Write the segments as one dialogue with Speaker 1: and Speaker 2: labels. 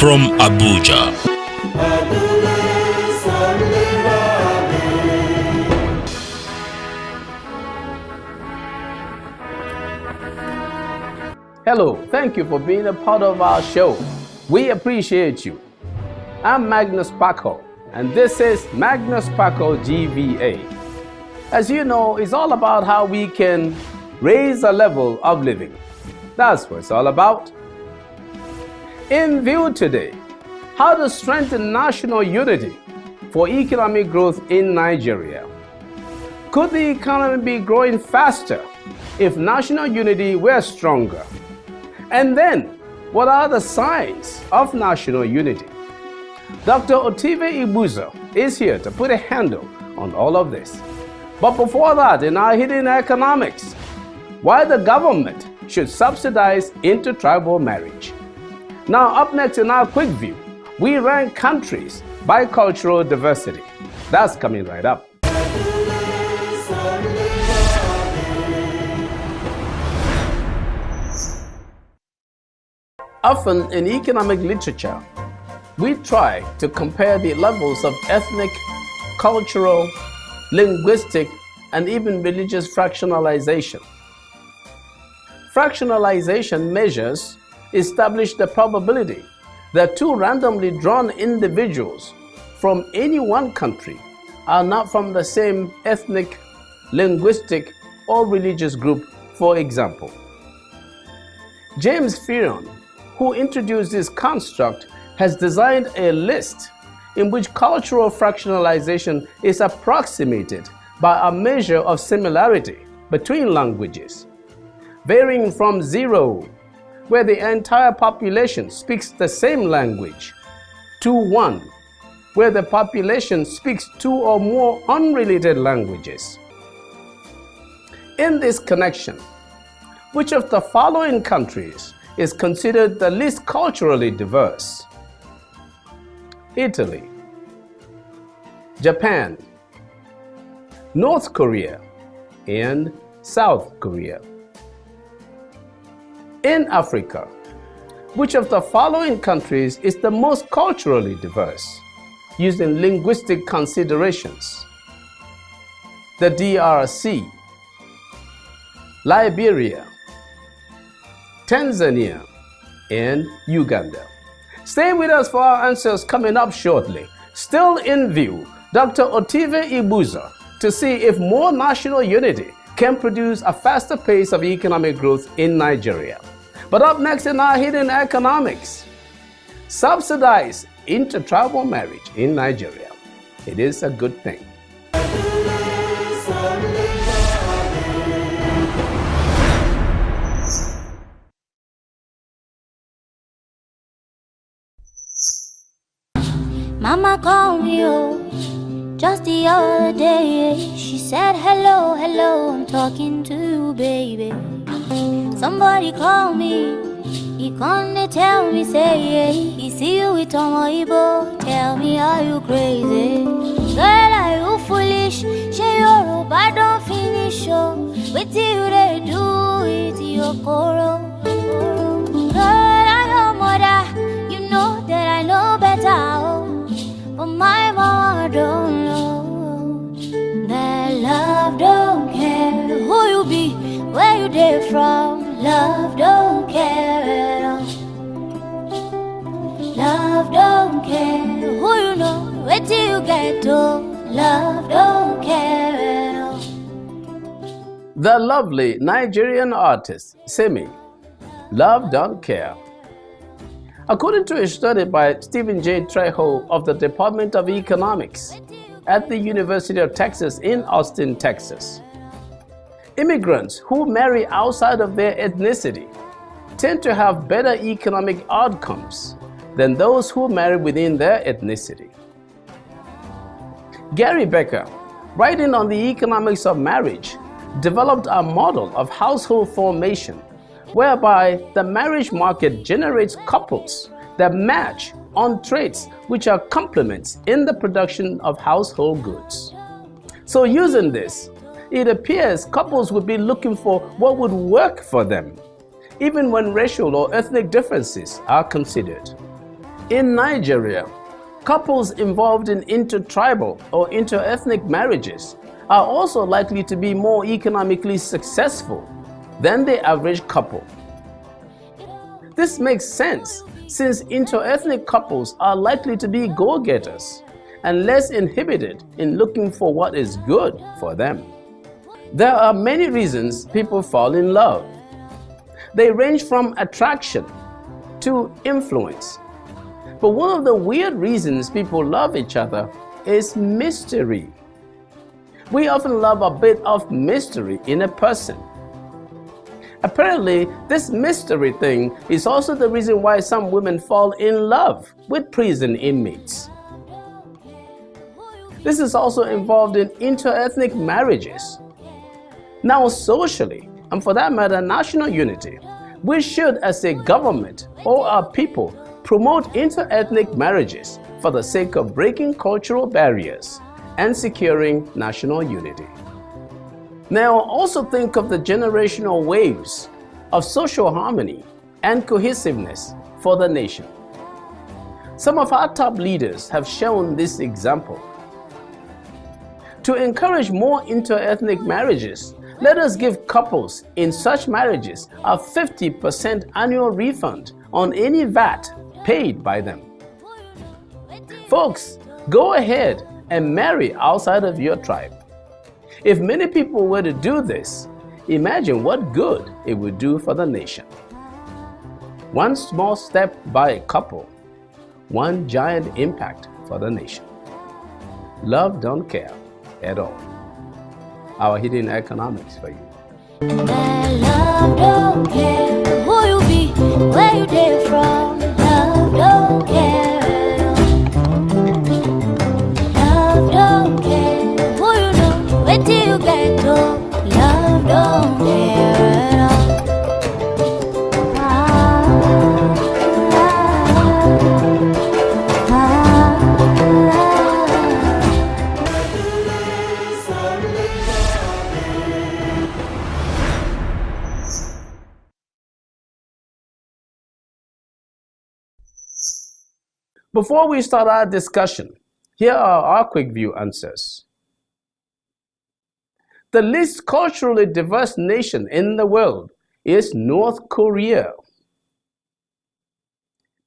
Speaker 1: from Abuja.
Speaker 2: Hello, thank you for being a part of our show. We appreciate you. I'm Magnus Kpakol, and this is Magnus Kpakol GVA. As you know, it's all about how we can raise the level of living. That's what it's all about. In view today, how to strengthen national unity for economic growth in Nigeria. Could the economy be growing faster if national unity were stronger? And then, what are the signs of national unity? Dr. Otive Ibuzo is here to put a handle on all of this. But before that, in our hidden economics, why the government should subsidize intertribal marriage. Now, up next in our quick view, we rank countries by cultural diversity. That's coming right up. Often in economic literature, we try to compare the levels of ethnic, cultural, linguistic, and even religious fractionalization. Fractionalization measures establish the probability that two randomly drawn individuals from any one country are not from the same ethnic, linguistic, or religious group, for example. James Firon, who introduced this construct, has designed a list in which cultural fractionalization is approximated by a measure of similarity between languages, varying from 0, where the entire population speaks the same language, to 1, where the population speaks 2 or more unrelated languages. In this connection, which of the following countries is considered the least culturally diverse? Italy, Japan, North Korea, and South Korea. In Africa, which of the following countries is the most culturally diverse, using linguistic considerations? The DRC, Liberia, Tanzania, and Uganda. Stay with us for our answers coming up shortly. Still in view, Dr. Otive Ibuzo to see if more national unity can produce a faster pace of economic growth in Nigeria. But up next in our hidden economics, subsidize intertribal marriage in Nigeria. It is a good thing.
Speaker 3: Mama called me, just the other day. She said, hello, hello, I'm talking to you, baby. Somebody called me, he can't tell me, say, he see you with Tomoibo. Tell me, are you crazy? Girl, are you foolish? She your I don't finish, with you they do it, your coro. Girl, I'm your mother, you know that I know better. But my mama don't know that love don't care who you be, where you dey from. Love don't care at all. Love don't care who you know, where do you get to. Love don't care at all.
Speaker 2: The lovely Nigerian artist, Simi, Love Don't Care. According to a study by Stephen J. Trejo of the Department of Economics at the University of Texas in Austin, Texas, immigrants who marry outside of their ethnicity tend to have better economic outcomes than those who marry within their ethnicity. Gary Becker, writing on the economics of marriage, developed a model of household formation whereby the marriage market generates couples that match on traits which are complements in the production of household goods. So using this, it appears couples would be looking for what would work for them, even when racial or ethnic differences are considered. In Nigeria, couples involved in intertribal or interethnic marriages are also likely to be more economically successful than the average couple. This makes sense since interethnic couples are likely to be go-getters and less inhibited in looking for what is good for them. There are many reasons people fall in love. They range from attraction to influence. But one of the weird reasons people love each other is mystery. We often love a bit of mystery in a person. Apparently, this mystery thing is also the reason why some women fall in love with prison inmates. This is also involved in interethnic marriages. Now, socially, and for that matter, national unity, we should, as a government or our people, promote interethnic marriages for the sake of breaking cultural barriers and securing national unity. Now, also think of the generational waves of social harmony and cohesiveness for the nation. Some of our top leaders have shown this example. To encourage more interethnic marriages, let us give couples in such marriages a 50% annual refund on any VAT paid by them. Folks, go ahead and marry outside of your tribe. If many people were to do this, imagine what good it would do for the nation. One small step by a couple, one giant impact for the nation. Love don't care at all. Our hidden economics for you.
Speaker 3: And that love don't care who you be, where you came from. Love don't care. Love don't care who you know, where till you get to. Love don't care at all.
Speaker 2: Before we start our discussion, here are our quick view answers. The least culturally diverse nation in the world is North Korea.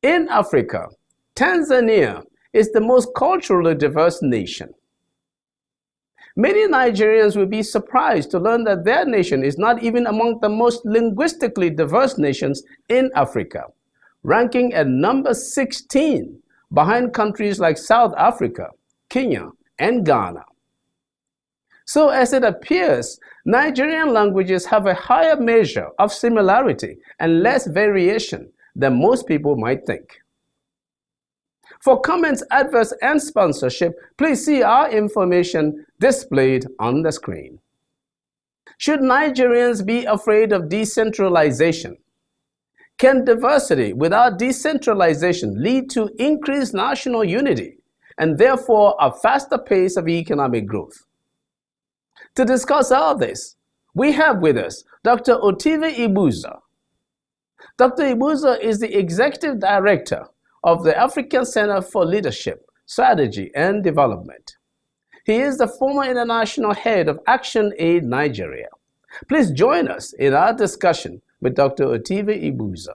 Speaker 2: In Africa, Tanzania is the most culturally diverse nation. Many Nigerians will be surprised to learn that their nation is not even among the most linguistically diverse nations in Africa, ranking at number 16 behind countries like South Africa, Kenya, and Ghana. So as it appears, Nigerian languages have a higher measure of similarity and less variation than most people might think. For comments, adverts, and sponsorship, please see our information displayed on the screen. Should Nigerians be afraid of decentralization? Can diversity without decentralization lead to increased national unity and therefore a faster pace of economic growth? To discuss all this, we have with us Dr. Otive Ibuza. Dr. Ibuza is the Executive Director of the African Center for Leadership, Strategy and Development. He is the former international head of Action Aid Nigeria. Please join us in our discussion with Dr. Otive Ibuza.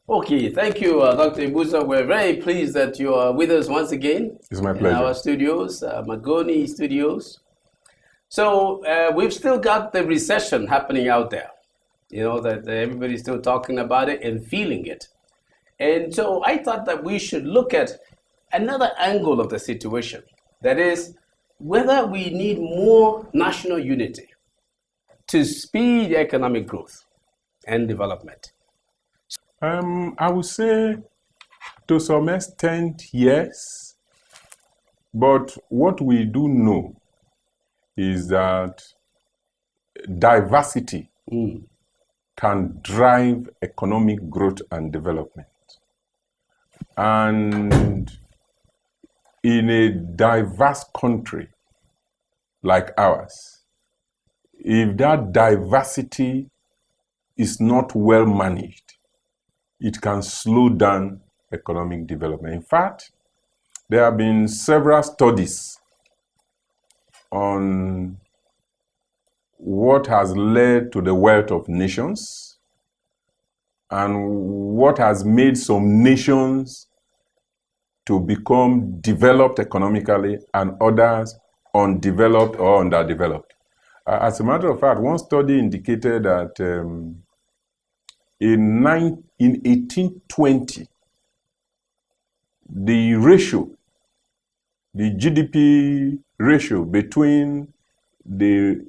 Speaker 2: Okay, thank you, Dr. Ibuza. We're very pleased that you are with us once again.
Speaker 1: It's my pleasure.
Speaker 2: In our studios, Magoni Studios. So we've still got the recession happening out there. You know, that everybody's still talking about it and feeling it. And so I thought that we should look at another angle of the situation. That is, whether we need more national unity to speed economic growth and development.
Speaker 1: I would say to some extent, yes. But what we do know is that diversity can drive economic growth and development. And in a diverse country like ours, if that diversity is not well managed, it can slow down economic development. In fact, there have been several studies on what has led to the wealth of nations and what has made some nations to become developed economically and others undeveloped or underdeveloped. As a matter of fact, one study indicated that in 1820, the GDP ratio between the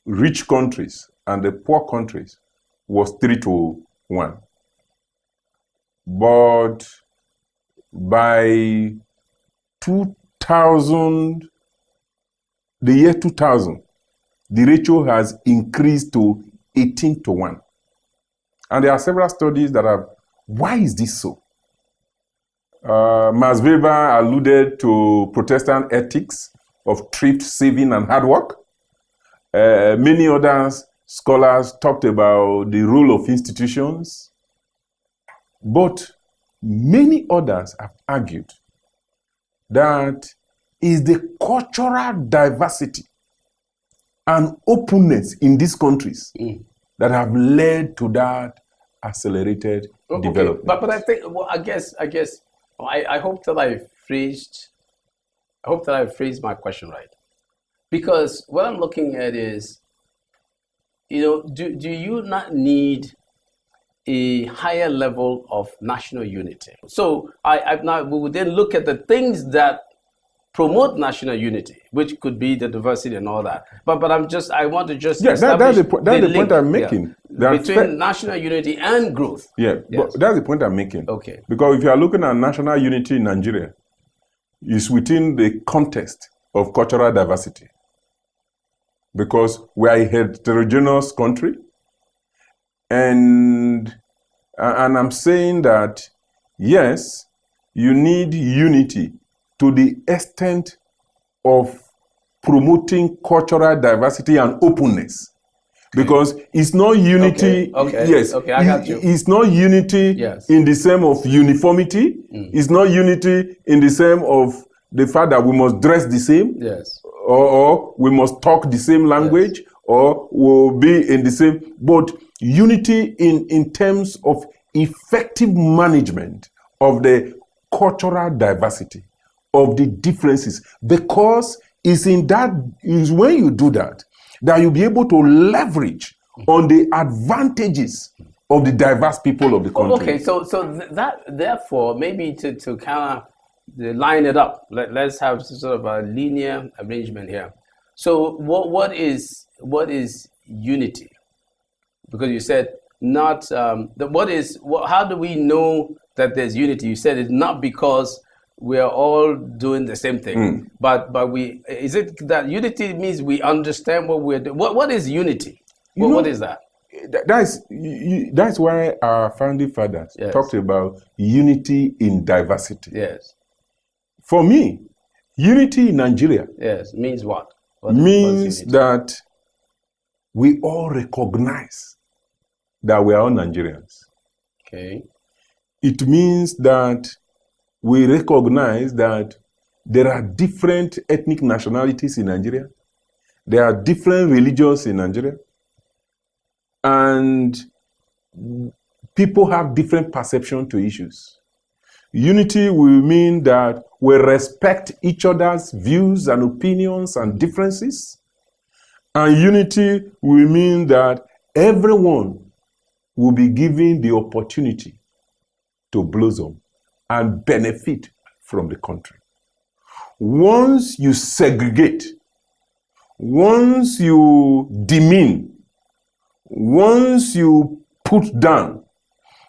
Speaker 1: rich countries and the poor countries was 3-1. But by 2000, the year 2000, the ratio has increased to 18-1. And there are several studies that have, why is this so? Max Weber alluded to Protestant ethics of thrift, saving, and hard work. Many other scholars talked about the role of institutions. But many others have argued that is the cultural diversity and openness in these countries that have led to that accelerated development.
Speaker 2: But I think, well, I guess I hope that I phrased my question right, because what I'm looking at is, do you not need a higher level of national unity? So we would then look at the things that promote national unity, which could be the diversity and all that. But I want to just
Speaker 1: that's the point I'm making.
Speaker 2: Yeah, between national unity and growth.
Speaker 1: Yeah, yes. But that's the point I'm making.
Speaker 2: Okay.
Speaker 1: Because if you are looking at national unity in Nigeria, it's within the context of cultural diversity. Because we are a heterogeneous country, and I'm saying that yes, you need unity to the extent of promoting cultural diversity and openness. Because it's not unity, yes.
Speaker 2: Okay, I got you.
Speaker 1: It's not unity in the same of uniformity. It's not unity in the same of the fact that we must dress the same.
Speaker 2: Yes.
Speaker 1: Or we must talk the same language, or we'll be in the same. But unity in terms of effective management of the cultural diversity, of the differences, because it's when you do that you'll be able to leverage on the advantages of the diverse people of the country.
Speaker 2: Okay, so that therefore maybe to kind of line it up, let's have sort of a linear arrangement here. So what is unity? Because you said not how do we know that there's unity? You said it's not because we are all doing the same thing, but is it that unity means we understand what we're doing? What is unity? What is that?
Speaker 1: That's why our founding fathers talked about unity in diversity.
Speaker 2: Yes.
Speaker 1: For me, unity in Nigeria
Speaker 2: means what?
Speaker 1: Means that we all recognize that we are all Nigerians.
Speaker 2: Okay.
Speaker 1: It means that we recognize that there are different ethnic nationalities in Nigeria. There are different religions in Nigeria. And people have different perception to issues. Unity will mean that we respect each other's views and opinions and differences. And unity will mean that everyone will be given the opportunity to blossom and benefit from the country. Once you segregate, once you demean, once you put down,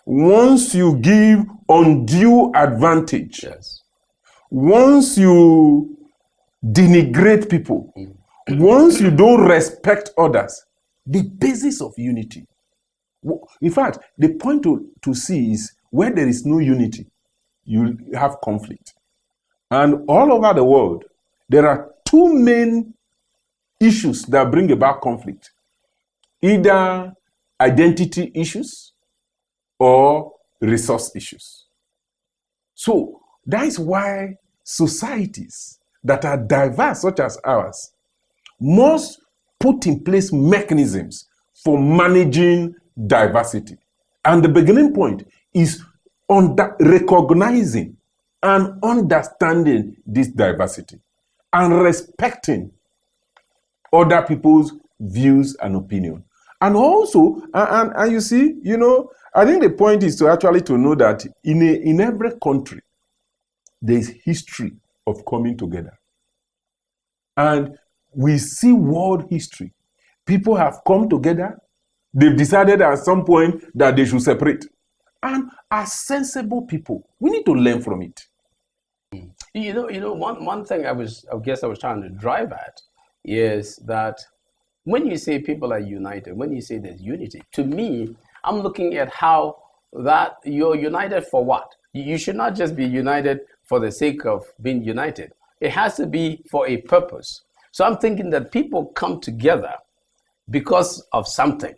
Speaker 1: once you give undue advantage, once you denigrate people, once you don't respect others, the basis of unity. In fact, the point to see is where there is no unity, you have conflict. And all over the world, there are two main issues that bring about conflict. Either identity issues or resource issues. So that is why societies that are diverse, such as ours, must put in place mechanisms for managing diversity. And the beginning point is recognizing and understanding this diversity and respecting other people's views and opinion. And also, and you see, I think the point is to actually to know that in every country, there is history of coming together. And we see world history. People have come together. They've decided at some point that they should separate. And as sensible people, we need to learn from it.
Speaker 2: One thing I guess I was trying to drive at is that when you say people are united, when you say there's unity, to me, I'm looking at how that you're united for what? You should not just be united for the sake of being united. It has to be for a purpose. So I'm thinking that people come together because of something.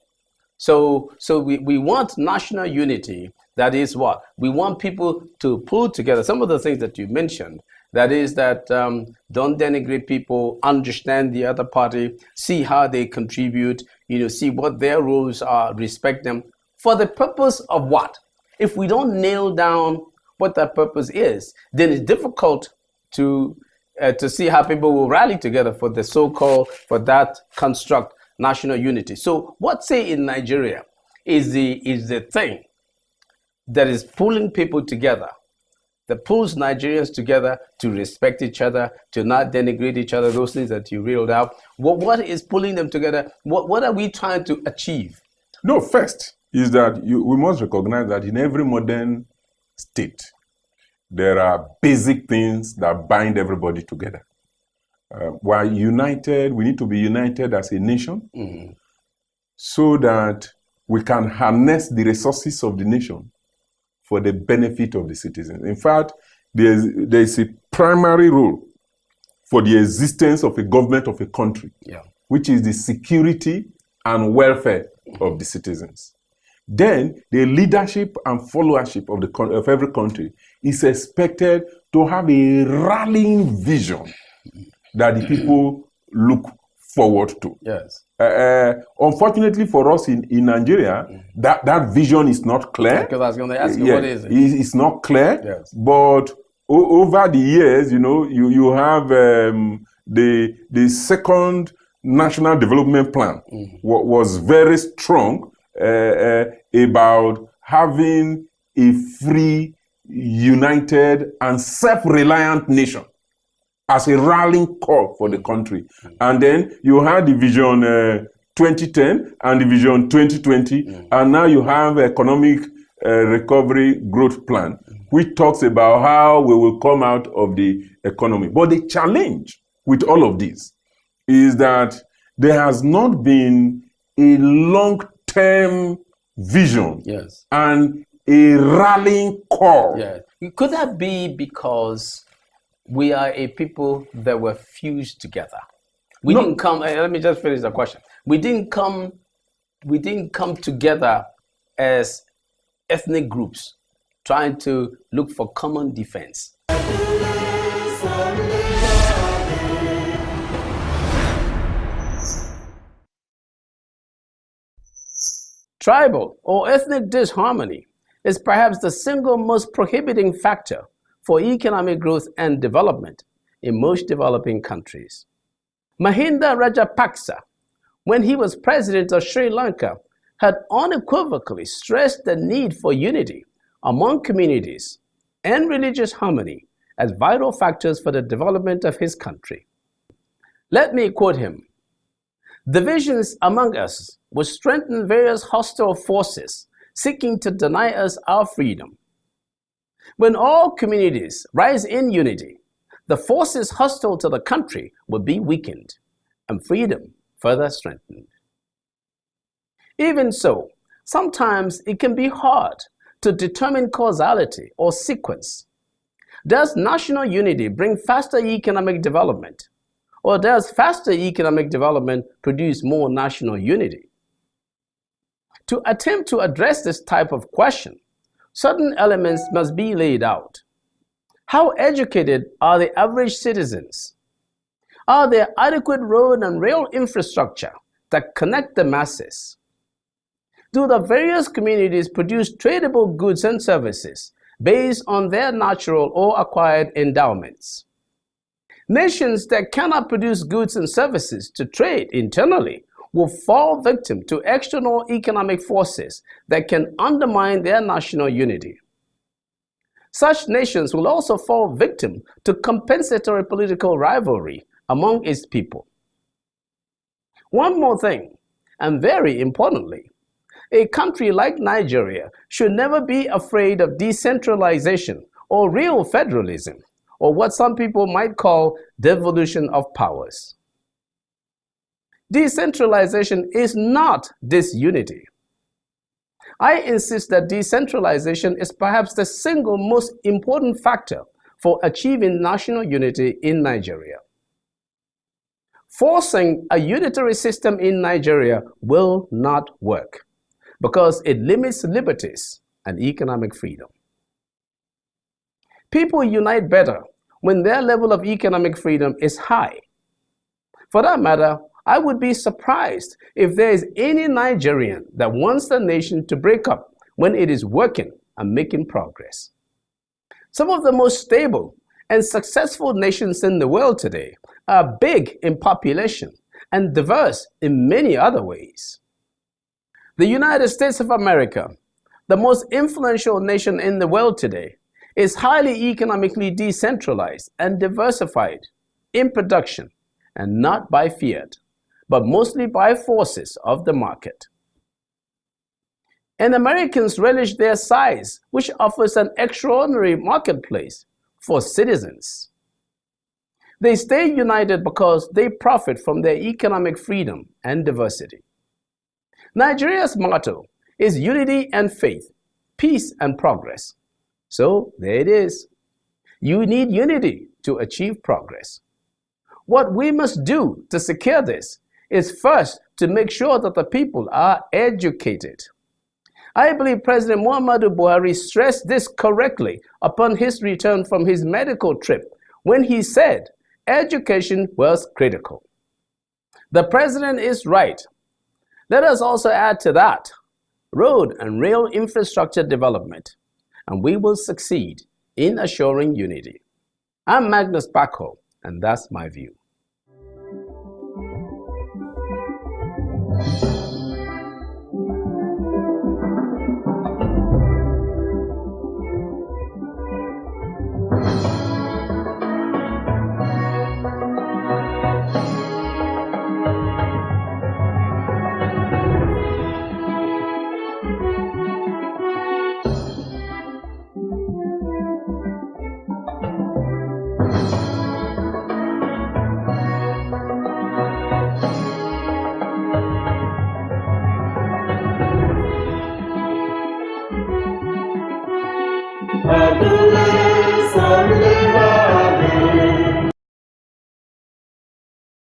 Speaker 2: So we want national unity. That is what? We want people to pull together. Some of the things that you mentioned, that is that don't denigrate people, understand the other party, see how they contribute, see what their roles are, respect them. For the purpose of what? If we don't nail down what that purpose is, then it's difficult to see how people will rally together for the so-called, for that construct, national unity. So what, say, in Nigeria is the thing that is pulling people together, that pulls Nigerians together to respect each other, to not denigrate each other, those things that you reeled out. What is pulling them together? What are we trying to achieve?
Speaker 1: No, first is that we must recognize that in every modern state, there are basic things that bind everybody together. We're united, we need to be united as a nation so that we can harness the resources of the nation for the benefit of the citizens. In fact, there is a primary role for the existence of a government of a country, which is the security and welfare of the citizens. Then the leadership and followership of every country is expected to have a rallying vision that the people look forward to.
Speaker 2: Yes.
Speaker 1: Unfortunately for us in Nigeria, that vision is not clear.
Speaker 2: Because I was going to ask you, what is it?
Speaker 1: It's not clear.
Speaker 2: Yes.
Speaker 1: But over the years, you have the second National Development Plan was very strong about having a free, united, and self-reliant nation as a rallying call for the country. And then you had the Vision 2010 and the Vision 2020, and now you have Economic Recovery Growth Plan, which talks about how we will come out of the economy. But the challenge with all of this is that there has not been a long-term vision and a rallying call.
Speaker 2: Yeah. Could that be because we are a people that were fused together? We didn't come. Let me just finish the question. We didn't come together as ethnic groups trying to look for common defense. Tribal or ethnic disharmony is perhaps the single most prohibiting factor for economic growth and development in most developing countries. Mahinda Rajapaksa, when he was president of Sri Lanka, had unequivocally stressed the need for unity among communities and religious harmony as vital factors for the development of his country. Let me quote him. "Divisions among us will strengthen various hostile forces seeking to deny us our freedom. When all communities rise in unity, the forces hostile to the country will be weakened and freedom further strengthened." Even so, sometimes it can be hard to determine causality or sequence. Does national unity bring faster economic development? Or does faster economic development produce more national unity? To attempt to address this type of question, certain elements must be laid out. How educated are the average citizens? Are there adequate road and rail infrastructure that connect the masses? Do the various communities produce tradable goods and services based on their natural or acquired endowments? Nations that cannot produce goods and services to trade internally will fall victim to external economic forces that can undermine their national unity. Such nations will also fall victim to compensatory political rivalry among its people. One more thing, and very importantly, a country like Nigeria should never be afraid of decentralization or real federalism, or what some people might call devolution of powers. Decentralization is not disunity. I insist that decentralization is perhaps the single most important factor for achieving national unity in Nigeria. Forcing a unitary system in Nigeria will not work because it limits liberties and economic freedom. People unite better when their level of economic freedom is high. For that matter, I would be surprised if there is any Nigerian that wants the nation to break up when it is working and making progress. Some of the most stable and successful nations in the world today are big in population and diverse in many other ways. The United States of America, the most influential nation in the world today, is highly economically decentralized and diversified in production, and not by fiat, but mostly by forces of the market. And Americans relish their size, which offers an extraordinary marketplace for citizens. They stay united because they profit from their economic freedom and diversity. Nigeria's motto is unity and faith, peace and progress. So there it is. You need unity to achieve progress. What we must do to secure this is first to make sure that the people are educated. I believe President Muhammadu Buhari stressed this correctly upon his return from his medical trip when he said education was critical. The president is right. Let us also add to that road and rail infrastructure development, and we will succeed in assuring unity. I'm Magnus Kpakol, and that's my view.
Speaker 4: Magnus.